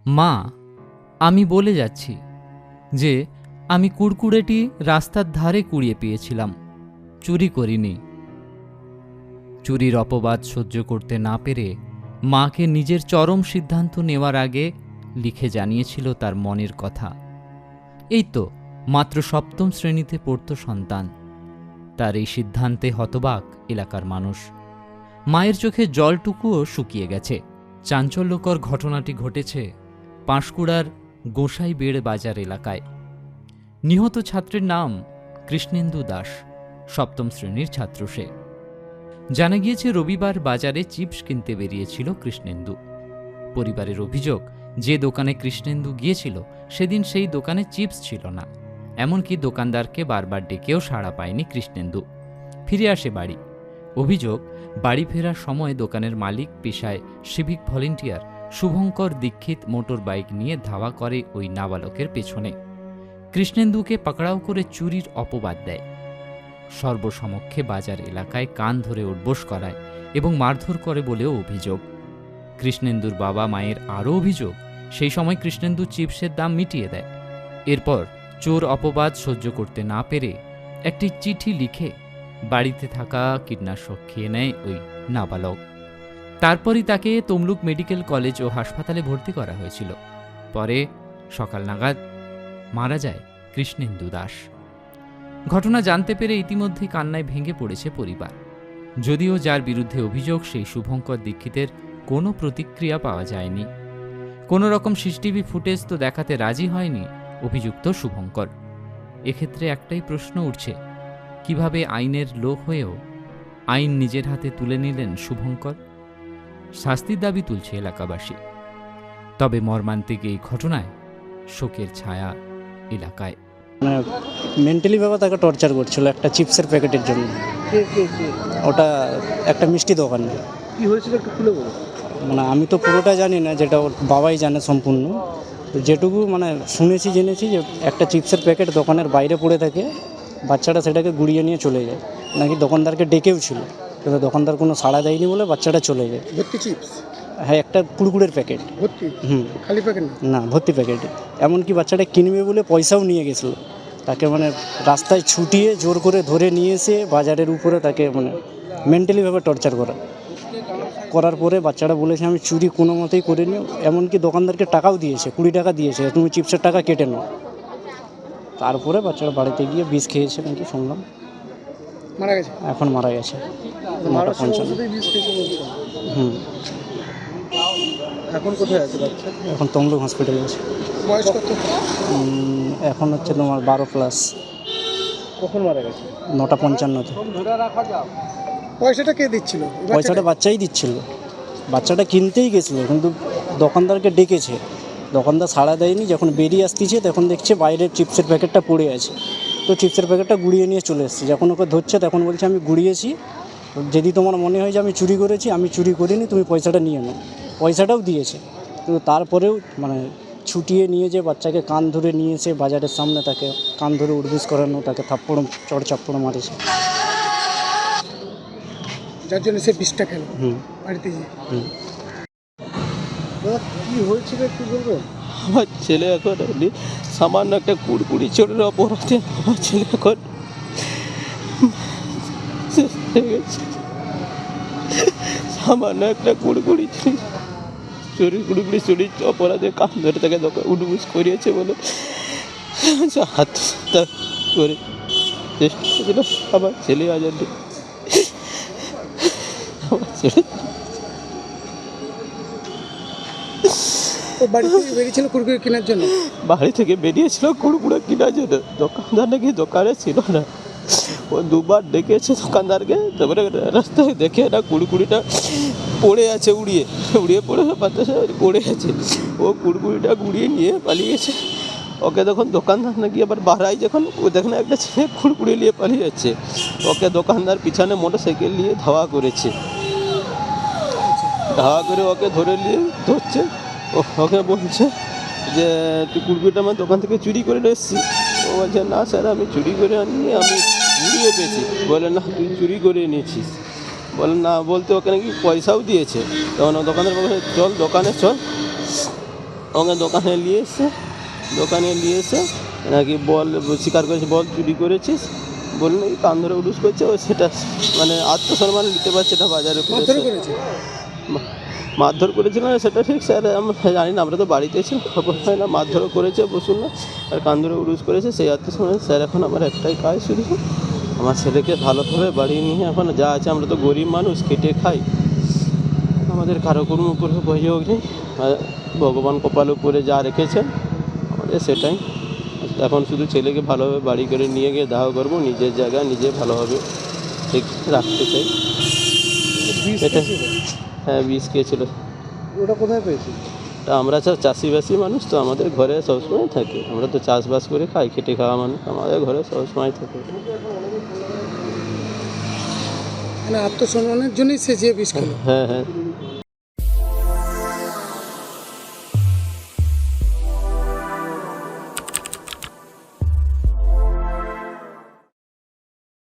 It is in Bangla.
মা, আমি বলে যাচ্ছি যে আমি কুড়কুড়েটি রাস্তার ধারে কুড়িয়ে পেয়েছিলাম, চুরি করিনি। চুরির অপবাদ সহ্য করতে না পেরে মাকে নিজের চরম সিদ্ধান্ত নেওয়ার আগে লিখে জানিয়েছিল তার মনের কথা। এই তো মাত্র সপ্তম শ্রেণীতে পড়ত সন্তান। তার এই সিদ্ধান্তে হতবাক এলাকার মানুষ। মায়ের চোখে জলটুকুও শুকিয়ে গেছে। চাঞ্চল্যকর ঘটনাটি ঘটেছে পাঁশকুড়ার গোসাইবেড় বাজার এলাকায়। নিহত ছাত্রের নাম কৃষ্ণেন্দু দাস, সপ্তম শ্রেণীর ছাত্র সে। জানা গিয়েছে রবিবার বাজারে চিপস কিনতে বেরিয়েছিল কৃষ্ণেন্দু। পরিবারের অভিযোগ, যে দোকানে কৃষ্ণেন্দু গিয়েছিল সেদিন সেই দোকানে চিপস ছিল না। এমনকি দোকানদারকে বারবার ডেকেও সাড়া পায়নি কৃষ্ণেন্দু। ফিরে আসে বাড়ি। অভিযোগ, বাড়ি ফেরার সময় দোকানের মালিক, পেশায় সিভিক ভলেন্টিয়ার শুভঙ্কর দীক্ষিত মোটর বাইক নিয়ে ধাওয়া করে ওই নাবালকের পেছনে। কৃষ্ণেন্দুকে পাকড়াও করে চুরির অপবাদ দেয়। সর্বসমক্ষে বাজার এলাকায় কান ধরে উঠবোস করায় এবং মারধর করে বলেও অভিযোগ। কৃষ্ণেন্দুর বাবা মায়ের আরও অভিযোগ, সেই সময় কৃষ্ণেন্দু চিপসের দাম মিটিয়ে দেয়। এরপর চোর অপবাদ সহ্য করতে না পেরে একটি চিঠি লিখে বাড়িতে থাকা কীটনাশক খেয়ে নেয় ওই নাবালক। তারপরই তাকে তমলুক মেডিকেল কলেজ ও হাসপাতালে ভর্তি করা হয়েছিল। পরে সকাল নাগাদ মারা যায় কৃষ্ণেন্দু দাস। ঘটনা জানতে পেরে ইতিমধ্যে কান্নায় ভেঙে পড়েছে পরিবার। যদিও যার বিরুদ্ধে অভিযোগ, সেই শুভঙ্কর দীক্ষিতের কোনো প্রতিক্রিয়া পাওয়া যায়নি। কোনো রকম সিসিটিভি ফুটেজ তো দেখাতে রাজি হয়নি অভিযুক্ত শুভঙ্কর। এক্ষেত্রে একটাই প্রশ্ন উঠছে, কিভাবে আইনের লোক হয়েও আইন নিজের হাতে তুলে নিলেন শুভঙ্কর? শাস্তির দাবি তুলছে এলাকাবাসী। তবে মর্মান্তিক এই ঘটনায় শোকের ছায়া এলাকায়। মেন্টালি ভাবে তাকে টর্চার করছিল একটা চিপসের প্যাকেটের জন্য। ওটা একটা মিষ্টি দোকান। কি হয়েছিল একটু খুলে বলো। আমি তো পুরোটা জানি না, যেটা ওর বাবাই জানে সম্পূর্ণ। তো যেটুকু শুনেছি জেনেছি যে একটা চিপসের প্যাকেট দোকানের বাইরে পড়ে থাকে, বাচ্চাটা সেটাকে গুড়িয়ে নিয়ে চলে যায়। নাকি দোকানদারকে ডেকেও ছিল, কিন্তু দোকানদার কোনো সাড়া দেয়নি বলে বাচ্চাটা চলে যায়। ভর্তি চিপস? হ্যাঁ, একটা কুড়কুড়ের প্যাকেট ভর্তি? খালি প্যাকেট না, ভর্তি প্যাকেট। এমনকি বাচ্চাটা কিনবে বলে পয়সাও নিয়ে গেছিলো। তাকে রাস্তায় ছুটিয়ে জোর করে ধরে নিয়ে এসে বাজারের উপরে তাকে মেন্টালিভাবে টর্চার করার পরে বাচ্চাটা বলেছে আমি চুরি কোনো মতেই করিনি। এমনকি দোকানদারকে টাকাও দিয়েছে, 20 টাকা দিয়েছে, তুমি চিপসের টাকা কেটে নাও। তারপরে বাচ্চাটা বাড়িতে গিয়ে বিষ খেয়েছে নাকি শুনলাম। মারা গেছে? এখন মারা গেছে 9:55। এখন কোথায় আছে বাচ্চা? এখন তমলুক হসপিটালে আছে। বয়স কত? এখন হচ্ছে তোমার 12+। কখন মারা গেছে? 9:55-তে। পয়সাটা কে দিচ্ছিল? পয়সাটা বাচ্চাই দিচ্ছিল। বাচ্চাটা কিনতেই গেছিলো, কিন্তু দোকানদারকে ডেকেছে, দোকানদার সাড়া দেয়নি। যখন বেরিয়ে আসতেছে তখন দেখছে বাইরের চিপসের প্যাকেটটা পড়ে আছে। তো চিপসের প্যাকেটটা গুড়িয়ে নিয়ে চলে এসেছে। যখন ওকে ধরছে তখন বলছে আমি গুড়িয়েছি, যদি তোমার মনে হয় যে আমি চুরি করেছি, আমি চুরি করিনি, তুমি পয়সাটা নিয়ে নাও। পয়সাটাও দিয়েছে, কিন্তু তারপরেও ছুটিয়ে নিয়ে যে বাচ্চাকে কান ধরে নিয়ে এসে বাজারের সামনে তাকে কান ধরে উঠবোস করানো, তাকে চড় চাপ্পড় মারেছে, যার জন্য সে বিষটা খেলো বাড়িতে গিয়ে। কি হয়েছিল একটু বলবেন? আমার ছেলে এখন সামান্য একটা কুড়কুড়ি চোরের অপরাধে আমার ছেলে এখন সামান্য একটা কুড়কুড়ি চুরির অপরাধে কান ধরে তাকে উঠবুস করিয়েছে বলে হাত করে চেষ্টা করেছিল আমার ছেলে আজাদি। আমার ছেলে বাড়ি থেকে বেরিয়েছিল কুড়কুড়ি কেনার জন্য? বাড়ি থেকে বেরিয়েছিল কুড়কুড়ে কেনার জন্য। দোকানদার নাকি দোকানে ছিল না। ও দুবার ডেকেছে দোকানদারকে, তারপরে রাস্তায় দেখে না কুড়কুড়িটা পড়ে আছে, উড়িয়ে পড়ে বাতাসে পড়ে আছে। ও কুড়কুড়িটা গুড়িয়ে নিয়ে পালিয়ে গেছে। ওকে তখন দোকানদার নাকি আবার বাড়াই, যখন ও দেখে একটা ছেলে কুড়কুড়ি নিয়ে পালিয়ে যাচ্ছে, ওকে দোকানদার পিছনে মোটরসাইকেল নিয়ে ধাওয়া করেছে। ধাওয়া করে ওকে ধরে নিয়ে ধরছে। ওকে বলছে যে তুই কুড়কুড়িটা আমার দোকান থেকে চুরি করে নিয়ে এসেছি। ও বলছে না স্যার, আমি চুরি করে আনিনি, আমি ঘুরিয়ে পেয়েছি। বলে না, তুই চুরি করে নিয়েছিস। বলে না, বলতে ওকে নাকি পয়সাও দিয়েছে। তখন দোকানের বলে চল দোকানে চল, আমাকে দোকানে নিয়ে এসে নাকি বল স্বীকার করেছে, বল চুরি করেছিস বলে নাকি কান ধরে উডুস করছে। ও সেটা মানে আত্মসম্মান নিতে পারছে না বাজারে মারধর করেছে? মারধর করেছিল না সেটা ঠিক স্যার আমরা জানি না, আমরা তো বাড়িতে ছিলাম, খবর হয় না। মারধরও করেছে বসুন না, আর কান ধরে উডুস করেছে সেই আত্মসম্মান। স্যার এখন আমার একটাই কাজ শুধু আমার ছেলেকে ভালোভাবে বাড়ি নিয়ে, এখন যা আছে আমরা তো গরিব মানুষ, খেটে খাই, আমাদের কারো কোনো উপরে অভিযোগ নেই। আর ভগবান কপাল উপরে যা রেখেছেন আমাদের সেটাই। এখন শুধু ছেলেকে ভালোভাবে বাড়ি করে নিয়ে গিয়ে দাহ করবো, নিজের জায়গায় নিজে ভালোভাবে ঠিক রাখতে চাই। বিষ এটা খেয়েছিল? হ্যাঁ, বিষ খেয়েছিল। ওটা কোথায় পেয়েছি? তা আমরা সব চাষিবাসী মানুষ তো, আমাদের ঘরে সবসময় থাকে। আমরা তো চাষবাস করে খাই, খেটে খাওয়া মানুষ, আমাদের ঘরে সবসময় থাকে। মানে আত্মসম্মানের জন্যই সে যে বিষ খেলো? হ্যাঁ হ্যাঁ